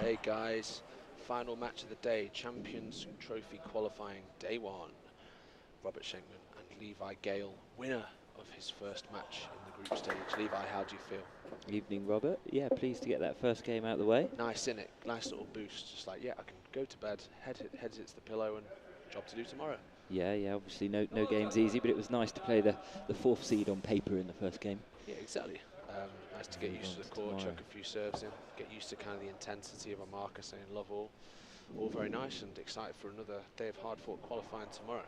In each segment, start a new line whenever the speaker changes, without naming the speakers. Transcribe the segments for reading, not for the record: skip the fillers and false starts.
Hey guys, final match of the day, Champions Trophy qualifying day 1. Robert Schenkman and Levi Gale, winner of his first match in the group stage. Levi, how do you feel?
Evening, Robert. Yeah, pleased to get that first game out of the way.
Nice, innit? Nice little boost. Just like, yeah, I can go to bed, head hits the pillow, and job to do tomorrow.
Yeah, obviously no game's easy, but it was nice to play the 4th seed on paper in the first game.
Yeah, exactly. Nice to get used to the court, chuck a few serves in, get used to kind of the intensity of a marker saying love all. All very nice, and excited for another day of hard-fought qualifying tomorrow.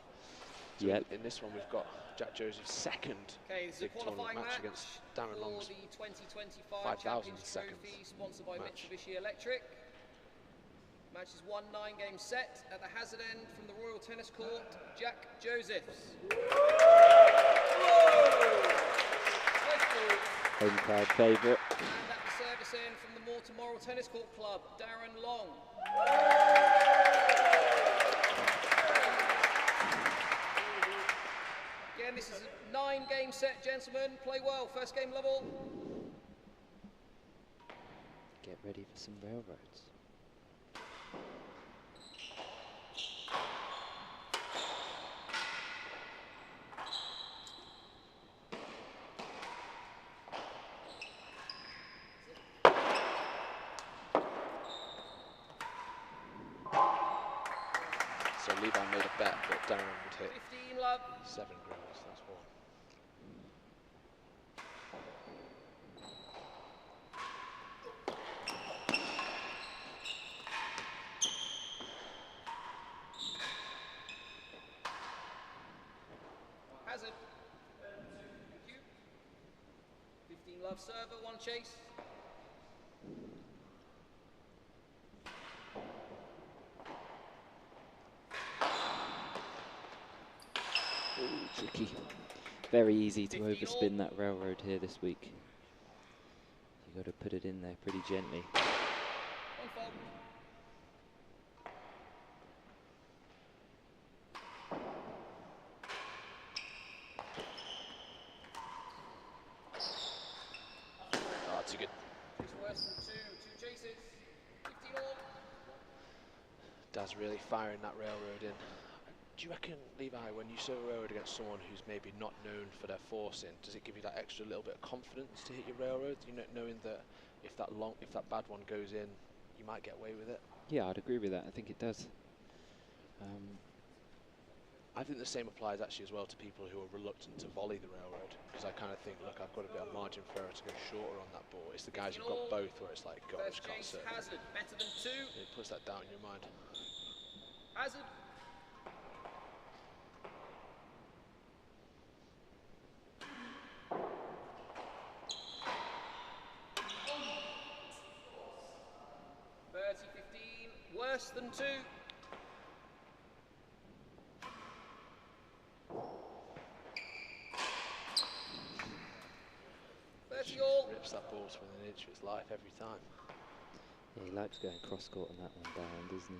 So
yep.
in this one we've got Jack Joseph's second big tournament match against Darren Long's 5,000 seconds
sponsored by Mitsubishi Electric. Match is 1 9-game set at the hazard end from the Royal Tennis Court, Jack Josephs.
Home crowd favourite.
And at the service end from the Morton Tennis Court Club, Darren Long. Again, this is a 9-game set, gentlemen. Play well. First game level.
Get ready for some railroads.
So Levi made a bet that Darren would hit
15 love.
7 grills, that's one.
Hazard. Thank you. 15 love server, 1 chase.
Ooh, tricky. Very easy to overspin that railroad here this week. You got to put it in there pretty gently.
1 fault.
Oh, too good.
It's worse than 2 chases. 15 all.
Daz really firing that railroad in. Do you reckon, Levi, when you serve a railroad against someone who's maybe not known for their forcing, does it give you that extra little bit of confidence to hit your railroads? You know, knowing that if that bad one goes in, you might get away with it.
Yeah, I'd agree with that. I think it does.
I think the same applies actually as well to people who are reluctant to volley the railroad, because I kind of think, look, I've got a bit of margin for error to go shorter on that ball. It's the guys who've got both where it's like, God, I just can't serve.
Hazard, better than 2.
It puts that down in your mind.
Hazard. Worse than 2.
Rips that ball to within an inch of its life every time.
Yeah, he likes going cross court on that one, Darren, doesn't he?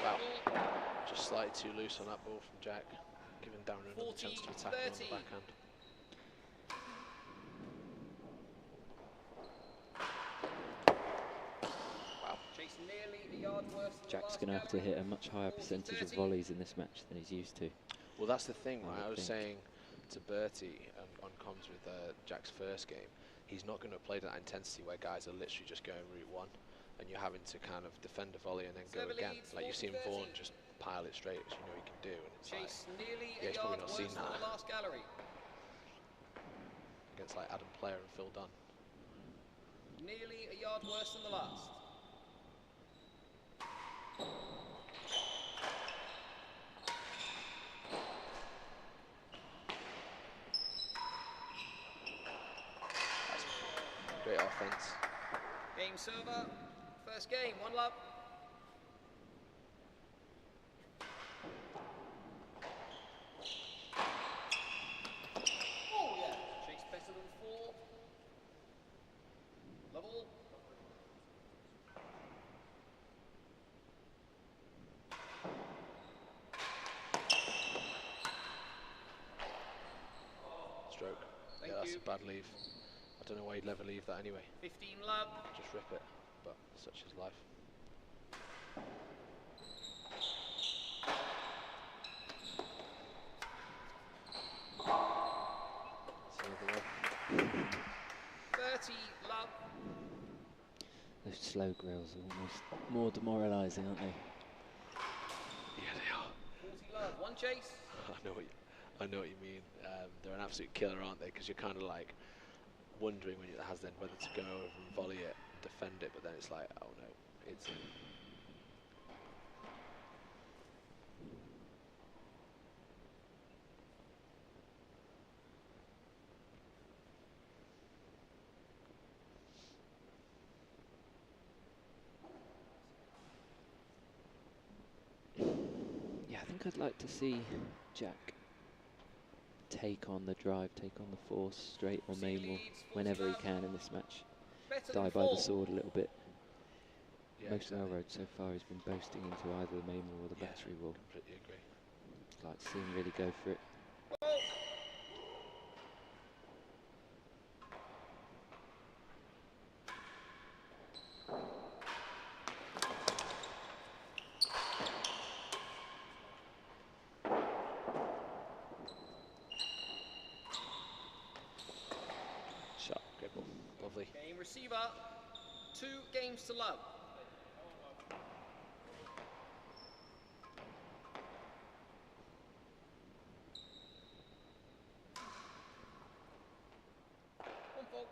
Wow, just slightly too loose on that ball from Jack, giving Darren another chance to attack him on the backhand. Wow.
Jack's going to have to hit a much higher percentage of volleys in this match than he's used to.
Well, that's the thing, right? I was saying to Bertie on comms with Jack's first game, he's not going to play that intensity where guys are literally just going route 1 and you're having to kind of defend a volley and then go again. Like you've seen Vaughan just pile it straight, which you know he can do. And it's like, yeah, he's probably not seen that against like Adam Player and Phil Dunn.
Nearly a yard worse than the last.
Great offense.
Game server, first game, 1 love. Oh yeah, chase better than 4. Level.
stroke.
Thank
Yeah, that's
you.
a bad leave. I don't know why he'd ever leave that anyway.
15 love.
Just rip it, but such is life. That's the other one.
30 love.
Those slow grills are almost more demoralising, aren't they?
Yeah, they are.
40 love. One chase.
I know what you mean. They're an absolute killer, aren't they? Because you're kind of like wondering when it has then whether to go over and volley it, defend it, but then it's like, oh no, it's in.
Yeah, I think I'd like to see Jack take on the drive, take on the force, straight or main wall, whenever he can in this match. Die by the sword a little bit.
Yeah,
Most
exactly.
railroad so far has been boasting into either the main wall or the battery wall.
Completely agree.
I'd like to see him really go for it.
Shot. Great ball. Lovely.
Game receiver. 2 games to love. One fault.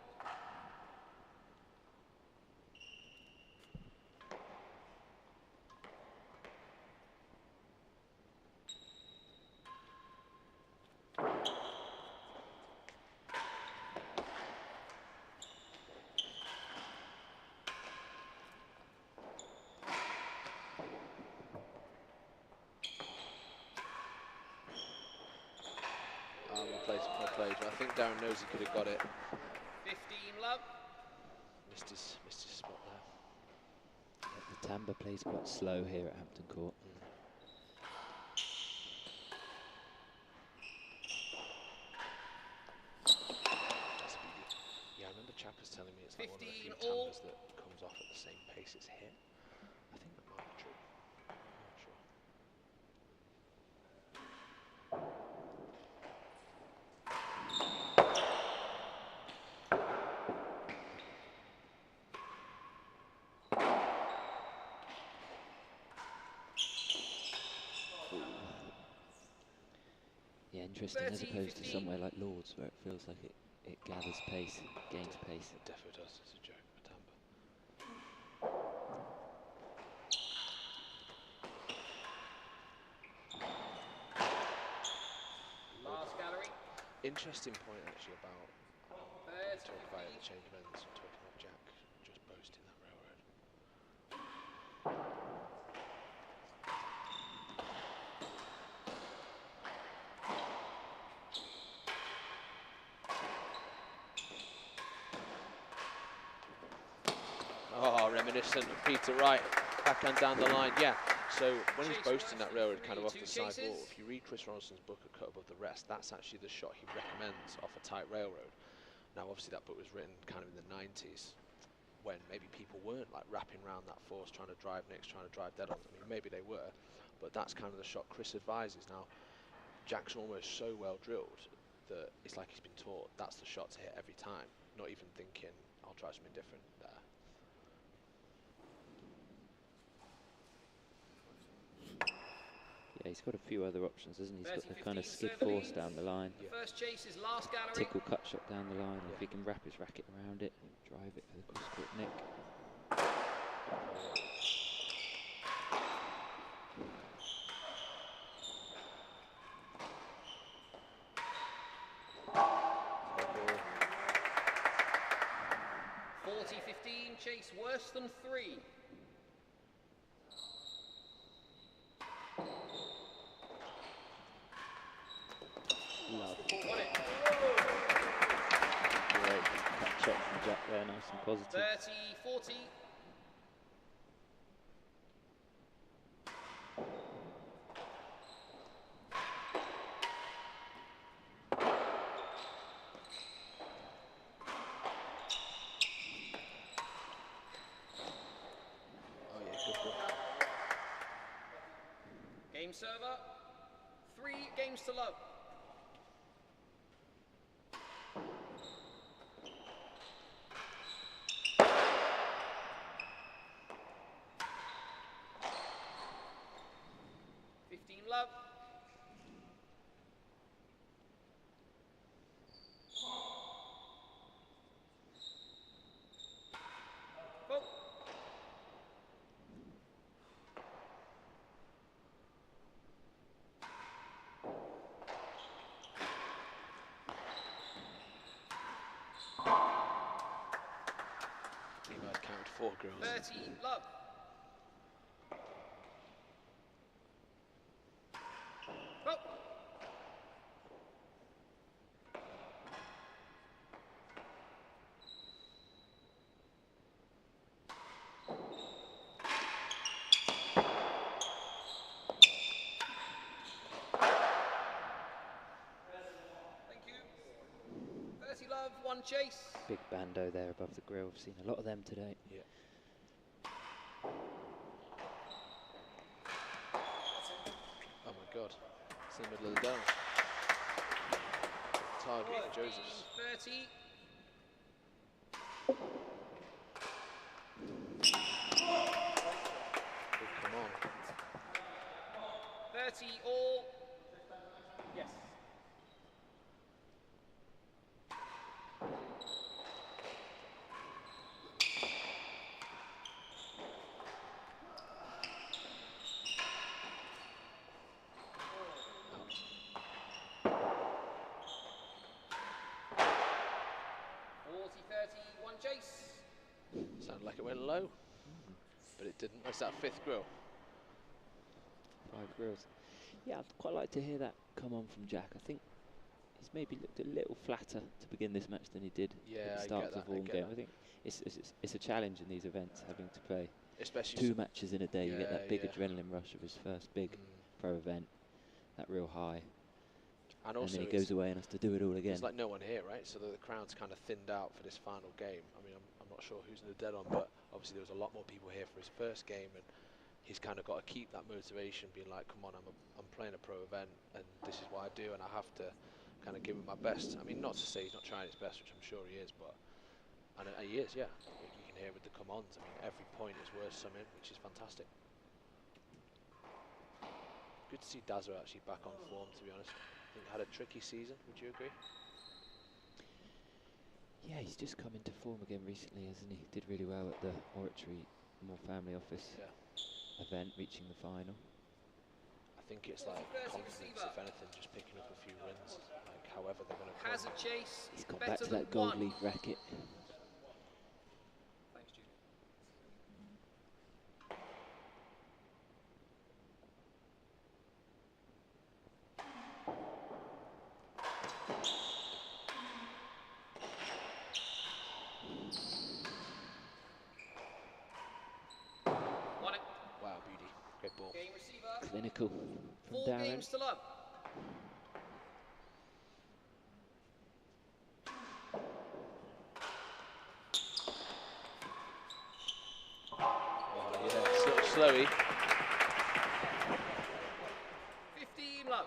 Well played. I think Darren knows he could have got it.
15 love.
Missed his spot there.
Yeah, the timbre plays quite slow here at Hampton Court.
Yeah, I remember Chappers telling me it's like one of the few
15 all.
timbres that comes off at the same pace it's hit. I think that might be true. I'm not sure.
Yeah, interesting, as
30,
opposed to
15.
somewhere like Lord's where it feels like it gathers pace, gains pace.
It definitely does. It's a joke for timbre.
Last gallery.
Interesting point actually about
There's
talk about
15.
the change of ends, talking about Jack just boasting that railroad. Oh, reminiscent of Peter Wright, backhand down the line. Yeah, so when he's boasting that railroad kind of off the side wall, if you read Chris Ronaldson's book, A Cut Above the Rest, that's actually the shot he recommends off a tight railroad. Now, obviously, that book was written kind of in the 90s, when maybe people weren't like wrapping around that force, trying to drive nicks, trying to drive dead on. I mean, maybe they were, but that's kind of the shot Chris advises. Now, Jack's almost so well drilled that it's like he's been taught that's the shot to hit every time, not even thinking, I'll try something different there.
Yeah, he's got a few other options, hasn't he? He's
30,
got the kind of
15,
skid
serve
force
leads.
down the line,
The first chase is last gallery.
tickle cut shot down the line, or if he can wrap his racket around it, drive it for the cross court nick.
Ball. 40-15, chase worse than 3.
Love.
Got it.
Great cut shot from Jack there, nice and positive.
30-40. server. 3 games to love. Love. Go.
You guys counted 4 girls.
30, love. Go. Thank you. 30 love, 1 chase.
Big bando there above the grill. We've seen a lot of them today.
Yeah. Oh my God. It's in the middle of the dome. Target for Joseph's.
30.
Oh, come on.
30 all. Yes. Chase.
Sounded like it went low, but it didn't. That's that 5th grill.
5 grills. Yeah, I'd quite like to hear that come on from Jack. I think he's maybe looked a little flatter to begin this match than he did at the start of the Vaughan game. I think it's a challenge in these events, having to play
especially
2 matches in a day. You get that big adrenaline rush of his first big pro event, that real high. And then he goes away and has to do it all again.
There's like no one here, right? So the crowd's kind of thinned out for this final game. I mean, I'm not sure who's in the dead on, but obviously there was a lot more people here for his first game, and he's kind of got to keep that motivation, being like, come on, I'm playing a pro event, and this is what I do, and I have to kind of give it my best. I mean, not to say he's not trying his best, which I'm sure he is, but and he is, yeah. You can hear with the come-ons. I mean, every point is worth something, which is fantastic. Good to see Dazza actually back on form, to be honest. I think had a tricky season, would you agree?
Yeah, he's just come into form again recently, hasn't he? Did really well at the Oratory More Family Office event, reaching the final.
I think it's like confidence, if anything, just picking up a few wins, like however they're going to come.
Hazard chase.
He's got back to that gold leaf racket.
Thanks, Julie.
Wow, beauty. Great ball.
Game receiver.
Clinical from
4
Darren.
games to love.
Oh yeah, slowy.
15 love.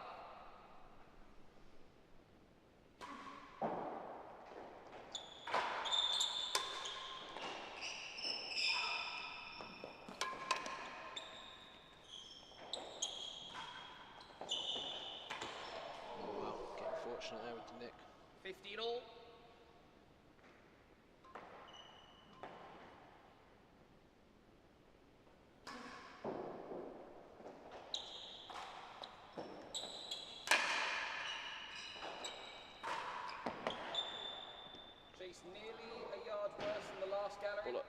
Fortunate there with the nick.
15 all. Chase nearly a yard worse than the last gallery.
Pull up.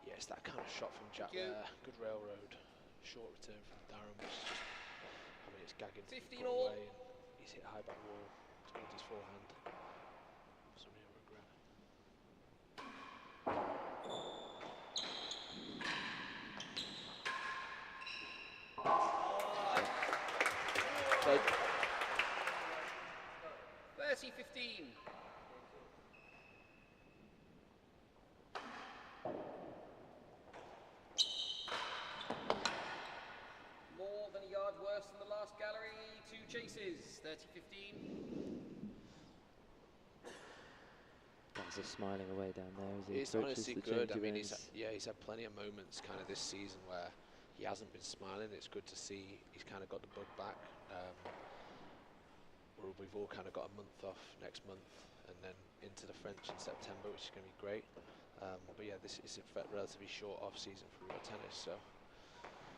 Yeah, it's that kind of shot from Jack there. Good railroad. Short return from Darren, which is just, I mean, it's gagging to
15
put
all.
away, and he's hit high back wall towards his forehand. Some real regret. So
30-15. More than a yard chases, 30-15.
Guys are smiling away down there as he
He's honestly good. I mean, he's had plenty of moments kind of this season where he hasn't been smiling. It's good to see he's kind of got the bug back. We've all kind of got a month off next month and then into the French in September, which is going to be great. But yeah, this is a relatively short off season for real tennis. So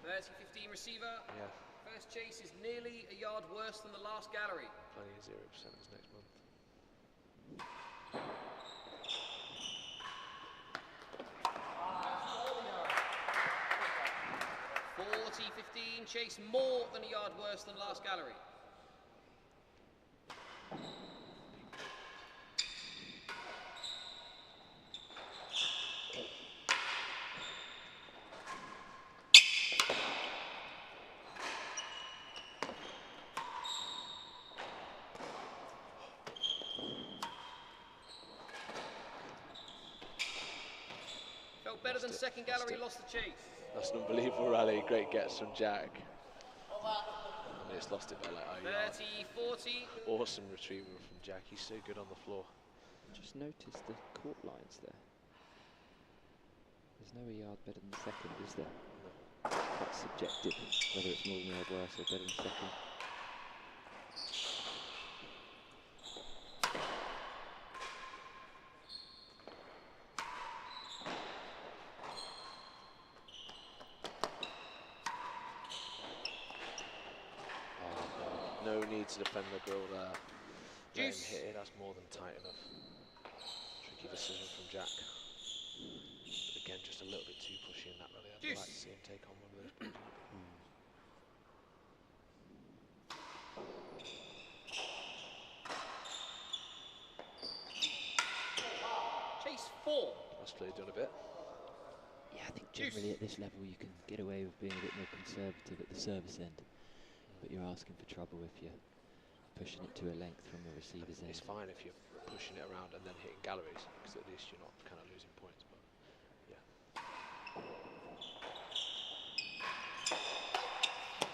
30-15 receiver.
Yeah.
First chase is nearly a yard worse than the last gallery.
Plenty of 0% this next month.
40-15, chase more than a yard worse than last gallery. Felt better than second gallery, lost the chase.
That's an unbelievable rally. Great gets from Jack. And it's lost it by like
30-40.
Awesome retrieval from Jack. He's so good on the floor.
Just notice the court lines there. There's no yard better than second, is there?
No.
It's quite subjective, whether it's more than a yard worse or better than second.
No need to defend the grill there. Let him
Juice.
hit it, that's more than tight enough. Tricky decision from Jack. But again, just a little bit too pushy in that rally. I'd like to see him take on one of those balls.
Chase 4.
That's clearly done a bit.
Yeah, I think generally at this level you can get away with being a bit more conservative at the service end. But you're asking for trouble if you're pushing it to a length from the receiver's end.
It's fine if you're pushing it around and then hitting galleries, because at least you're not kind of losing points. But yeah.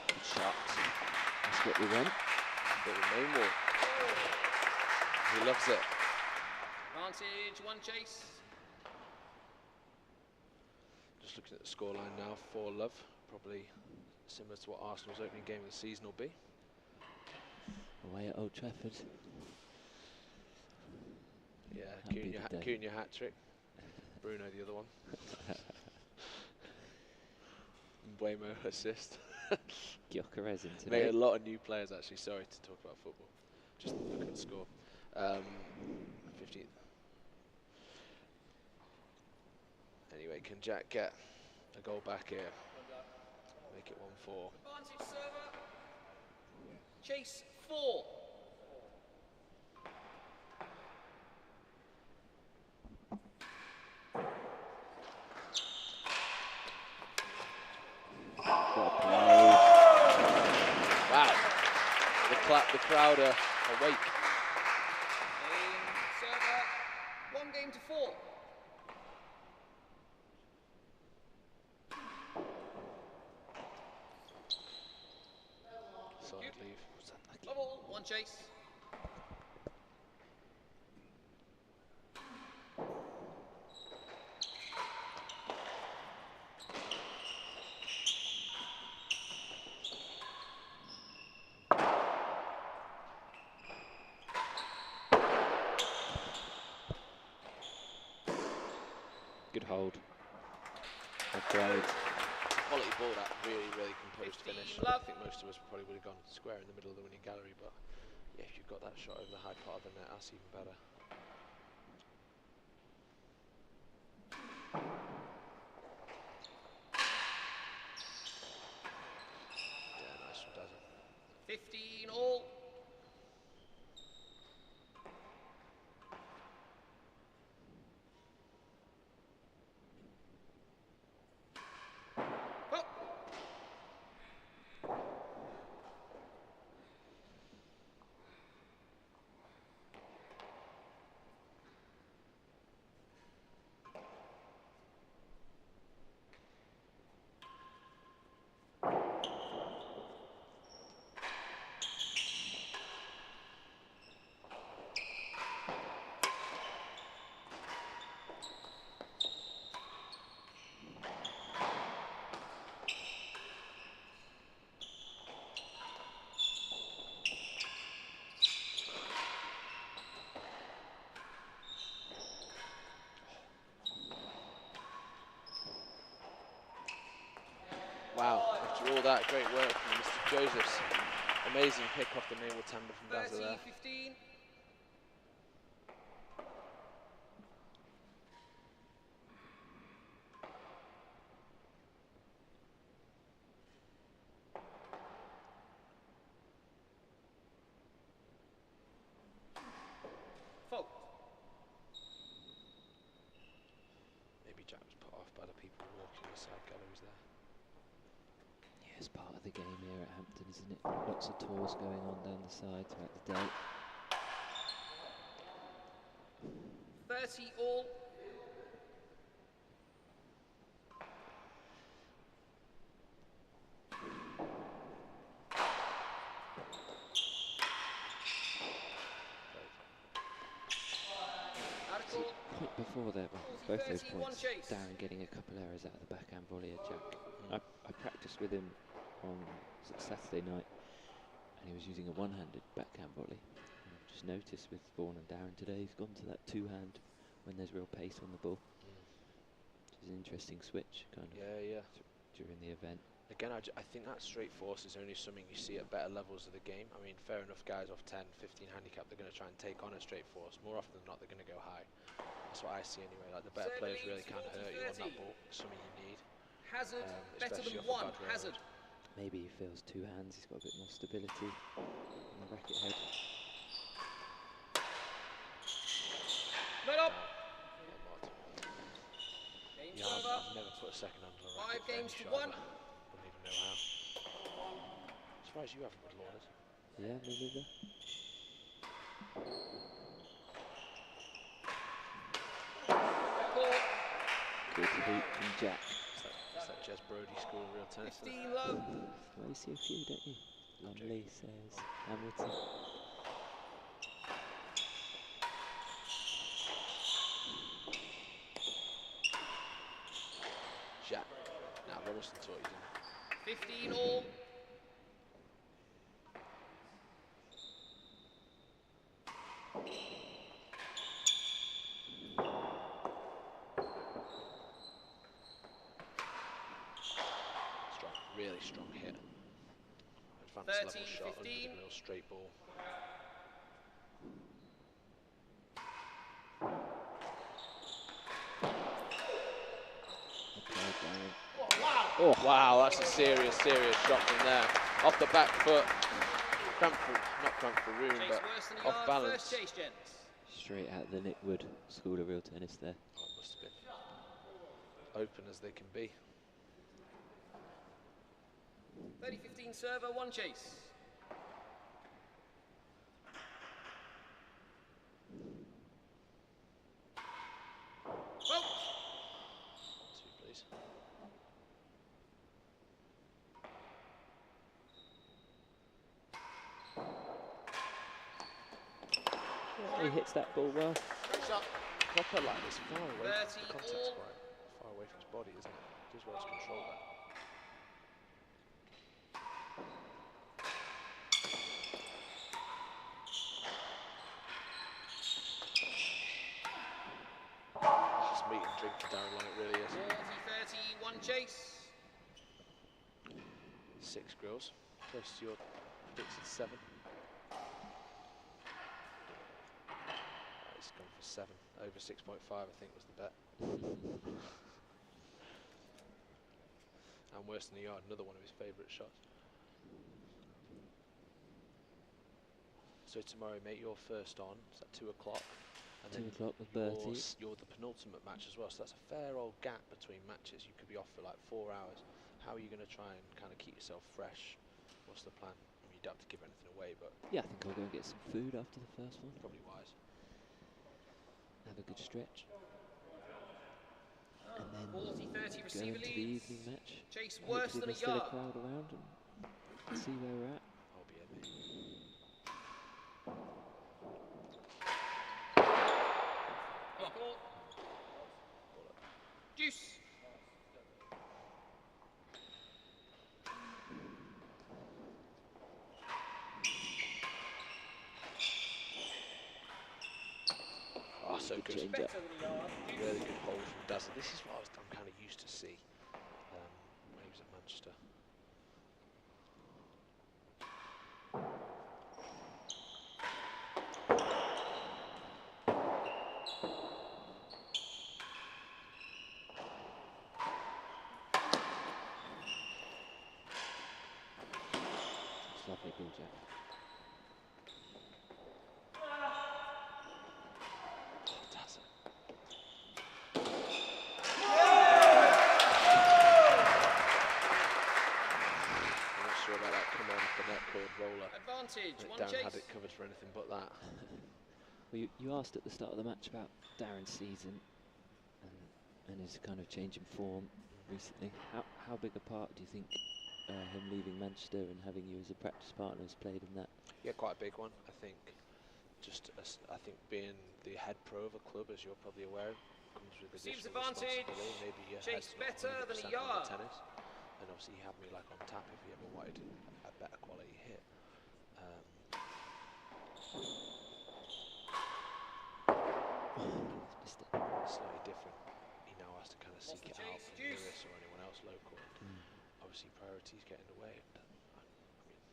Good shot. That's what we want.
Bit of main wall. He loves it.
Advantage, one chase.
Just looking at the scoreline now, 4-love. Probably similar to what Arsenal's opening game of the season will be.
Away at Old Trafford.
Yeah, Cunha hat-trick. Bruno the other one. Buemo assist.
Gyökeres in today.
Made a lot of new players actually, sorry to talk about football. Just look at the score. 15th. Anyway, can Jack get a goal back here? Make it 1-4.
Advantage server. Chase 4.
Wow. The crowd are awake.
Server. 1 game to 4.
Solid leave.
Level, 1 chase.
Good hold. Good grade.
Quality ball, that really composed
15
finish.
love.
I think most of us probably would have gone square in the middle of the winning gallery, but yeah, if you've got that shot over the high part of the net, that's even better. Yeah, nice from Darren.
15 all. Well.
that. Great work from Mr. Josephs. Amazing pick off the naval timber from Dazza there.
30-15.
Maybe Jack was put off by the people walking in the side galleries there.
Yeah, it's part of the game here at Hampton, isn't it? Lots of tours going on down the side throughout the day.
30 all.
Point before there, both those points, Darren getting a couple errors out of the backhand volley of Jack. I practiced with him on Saturday night, and he was using a one-handed backhand volley. And I've just noticed with Vaughan and Darren today, he's gone to that two-hand when there's real pace on the ball. Which is an interesting switch, kind of.
Yeah.
During the event.
Again, I think that straight force is only something you see at better levels of the game. I mean, fair enough, guys off 10, 15 handicap, they're going to try and take on a straight force. More often than not, they're going to go high. That's what I see anyway. Like, the better players really can hurt you on that ball. It's something you need.
Hazard, better than one. Hazard.
Maybe he feels two hands. He's got a bit more stability on the racket head.
Let up.
Yeah, I've never put a second under a racket.
5 games to 1.
Wouldn't even know how. Surprised you haven't, Lord.
Yeah, me neither. Good heat from Jack.
It's that Jez Brody school of real tennis.
15 low.
Well, you see a few, don't you? Lumley says Hamilton.
Jack. Nah, Robertson taught you, didn't
15 all.
Strong, really strong hit. Advanced
30,
level shot,
15.
Real straight ball. Oh wow, that's a serious shot from there. Off the back foot. Not cramped for room, but off balance.
Straight out the Nick Wood School of Real Tennis there.
Oh, it must have been open as they can be.
30-15 server, 1 chase. Well.
2, please.
Yeah, he hits that ball well.
Proper like this far away. The contact's quite far away from his body, isn't it? Does well to control that. It's meat and drink for Darren, it really is.
40-30, 1 chase.
6 grills, close to your predicted 7. He's gone for 7, over 6.5 I think was the bet. And worse than the yard, another one of his favourite shots. So tomorrow, mate, you're first on, it's at 2 o'clock. And
2 o'clock with Bertie.
You're the penultimate match as well, so that's a fair old gap between matches. You could be off for like 4 hours. How are you going to try and kind of keep yourself fresh? What's the plan? I mean, you don't have to give anything away, but...
Yeah, I think I'll go and get some food after the first one.
Probably wise.
Have a good stretch. And then
40-30
go
receiver
into the
leads.
evening match.
Chase worse than a
Hopefully there's still
yard.
a crowd around and see where we're at.
I'll be at me.
Juice.
Oh, so good.
Change up.
Really good hold from Dazzle. This is what I'm kind of used to see when he was at Manchester.
Jack.
About that come on the net cord roller.
Advantage,
Darren had it covered for anything but that.
Well, you asked at the start of the match about Darren's season and his kind of change in form recently. How big a part do you think him leaving Manchester and having you as a practice partner has played in that?
Yeah, quite a big one. I think I think being the head pro of a club, as you're probably aware, comes with additional responsibility. Maybe your head's not 100% on the tennis. And obviously he had me like on tap if he ever wanted a better quality hit. Slightly different. He now has to kind of seek it out from Lewis or anyone else local. And obviously priorities get in the way. And I mean,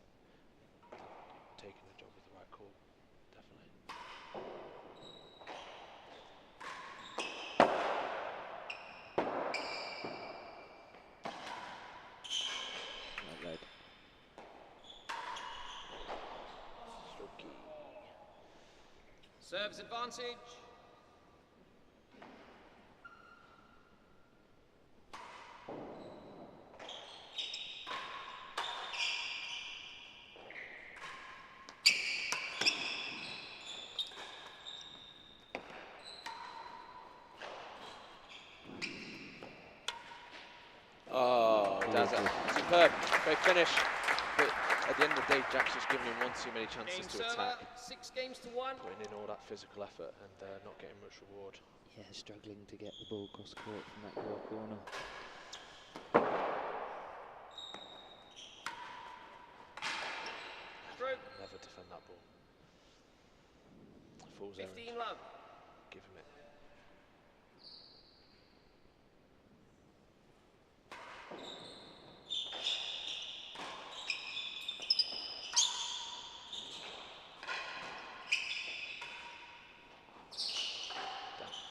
taking the job was the right call, definitely.
Serves advantage.
Oh, Dazza. Superb. Great finish. But at the end of the day, Jack's just giving him one too many chances to attack.
6 games to 1.
Putting in all that physical effort and not getting much reward.
Yeah, struggling to get the ball across court from that girl corner.
Never defend that ball. Fool's
15
errand.
love.
Give him it.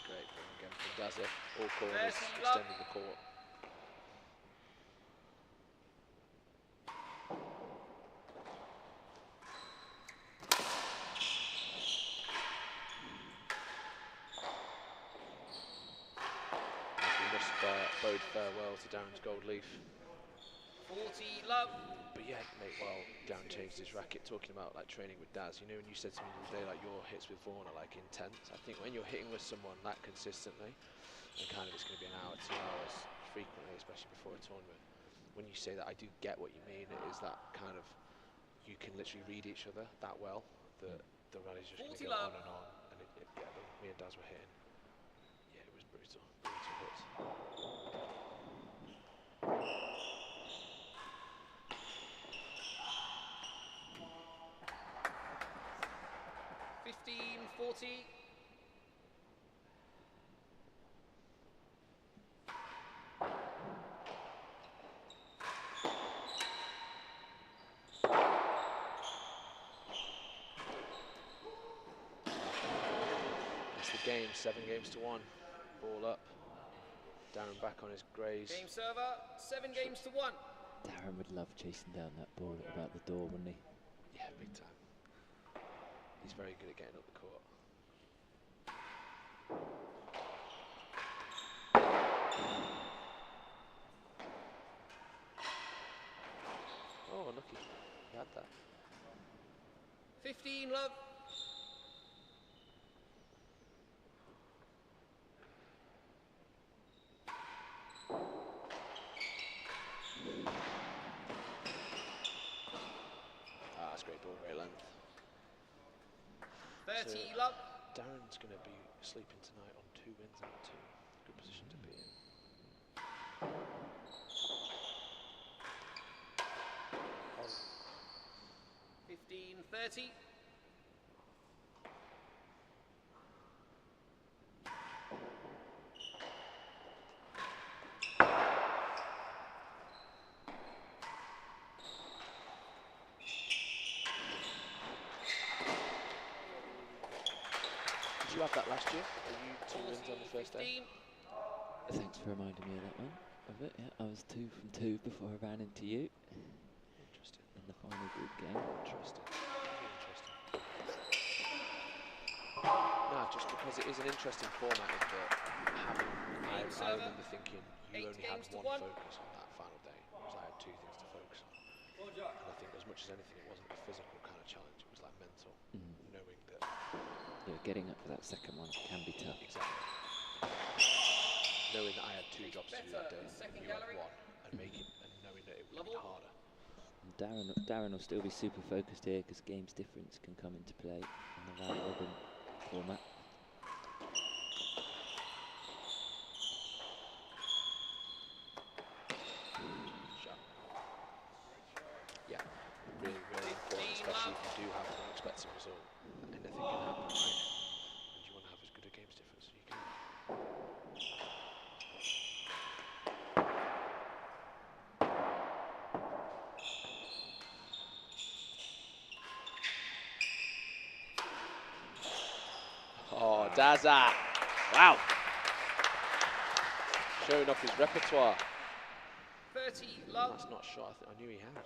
Great ball again from Dazza. All corners, extending the court. Bode farewell to Darren's gold leaf.
40 love.
But yeah, mate, well, Darren changed his racket, talking about like training with Daz. You know, when you said to me the other day, like your hits with Vaughan are like intense. I think when you're hitting with someone that consistently, and kind of it's going to be an hour, 2 hours frequently, especially before a tournament. When you say that, I do get what you mean. It is that kind of, you can literally read each other that well that the rally's just going to go on and on. And yeah, me and Daz were hitting. Yeah, it was brutal hits.
40.
It's the game, 7 games to 1. Ball up. Darren back on his greys.
Game server, 7 games to 1.
Darren would love chasing down that ball at about the door, wouldn't he?
Yeah, big time. He's very good at getting up the court. Oh, lucky. He had that.
15 love.
That's great ball, great length.
30
so
love.
Darren's going to be sleeping tonight on 2 wins out of 2. Good position to be in.
15-30.
Did you have that last year? Were you 2 wins on the first day?
Thanks for reminding me of that one. Of it, yeah. I was 2 from 2 before I ran into you.
Interesting.
And in the final group game.
Interesting. No, just because it is an interesting format in that I remember thinking you only had one focus on that final day, whereas I had 2 things to focus on. And I think as much as anything, it wasn't a physical kind of challenge, it was like mental, knowing that...
Yeah, getting up for that second one can be tough.
Exactly. Knowing that I had 2 jobs to do that day, and you had 1, and knowing that it would be harder.
And Darren will still be super focused here because games difference can come into play in the round robin format.
Yeah, really, really important, especially if you do have an unexpected result. Anything can happen, right? And you want to have as good a games difference as you can. Oh, Daza! Wow! Showing off his repertoire.
30 love.
That's not a shot I knew he had.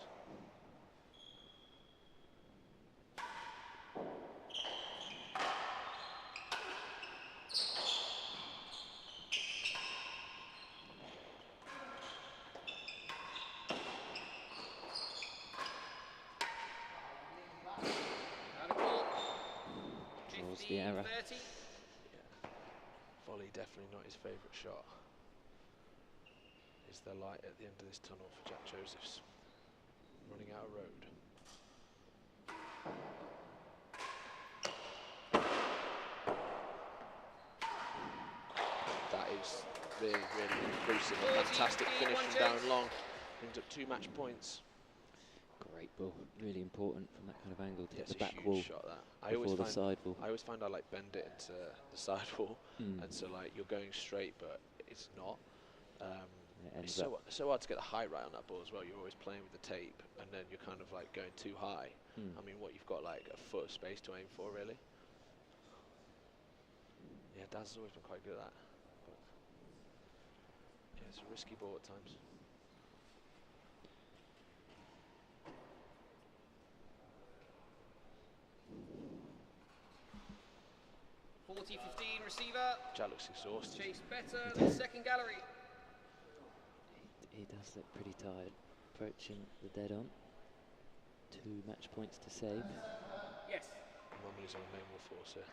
Draws the error.
Yeah. Volley definitely not his favourite shot. Is there light at the end of this tunnel for Jack Josephs? Running out of road. That is really, really inclusive. A fantastic finish from Darren Long. Brings up 2 match points.
Great ball, really important from that kind of angle to hit the back
huge
wall
shot, that.
before the side wall.
I always find I like bend it into the side wall, and so like you're going straight, but it's not. It's so hard to get the height right on that ball as well. You're always playing with the tape, and then you're kind of like going too high. I mean, what you've got like a foot of space to aim for, really. Yeah, Daz has always been quite good at that. But yeah, it's a risky ball at times.
40-15 receiver.
Jack looks exhausted.
Chase better than second gallery.
He does look pretty tired. Approaching the dead on. 2 match points to save.
Yes.
Mummy's on main wall force here.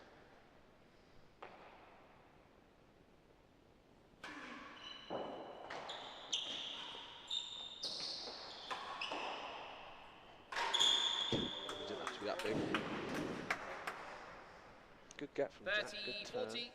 It didn't have to be that big. Good get from Jack. Good turn.
30-40.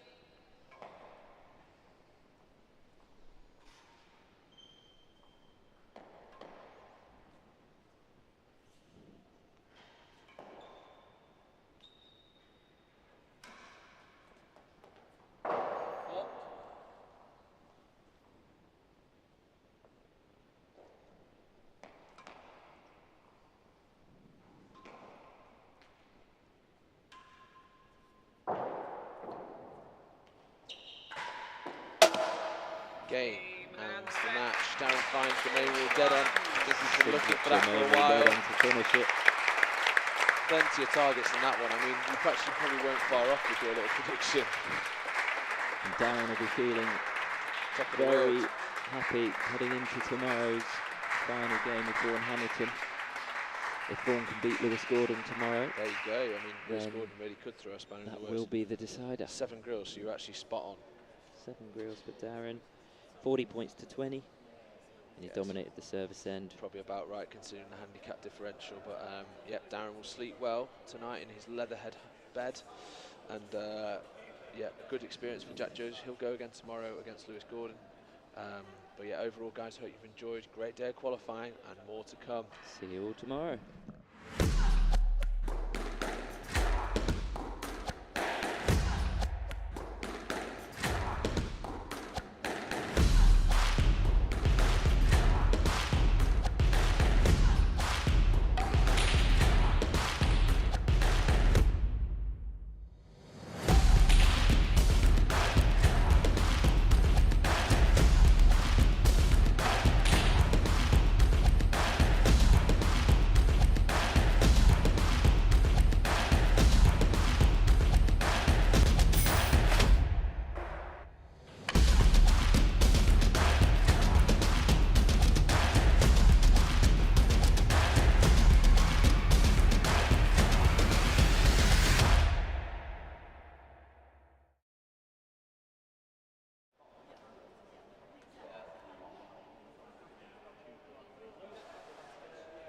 Game and the match. Darren finds the main wall dead on. I think he's been looking for that for a while.
To finish it.
Plenty of targets in that one. I mean, you probably weren't far off with your little prediction.
And Darren will be feeling very happy heading into tomorrow's final game with Vaughan Hamilton. If Vaughan can beat Lewis Gordon tomorrow,
there you go. I mean, Lewis Gordon really could throw a spanner in the works.
That will be the decider.
7 grills, so you're actually spot on.
7 grills for Darren, 40 points to 20, and he dominated the service end.
Probably about right considering the handicap differential, but yep, Darren will sleep well tonight in his leatherhead bed, and yeah, good experience for Jack Jones. He'll go again tomorrow against Lewis Gordon. But yeah, overall guys, hope you've enjoyed. Great day of qualifying and more to come.
See you all tomorrow.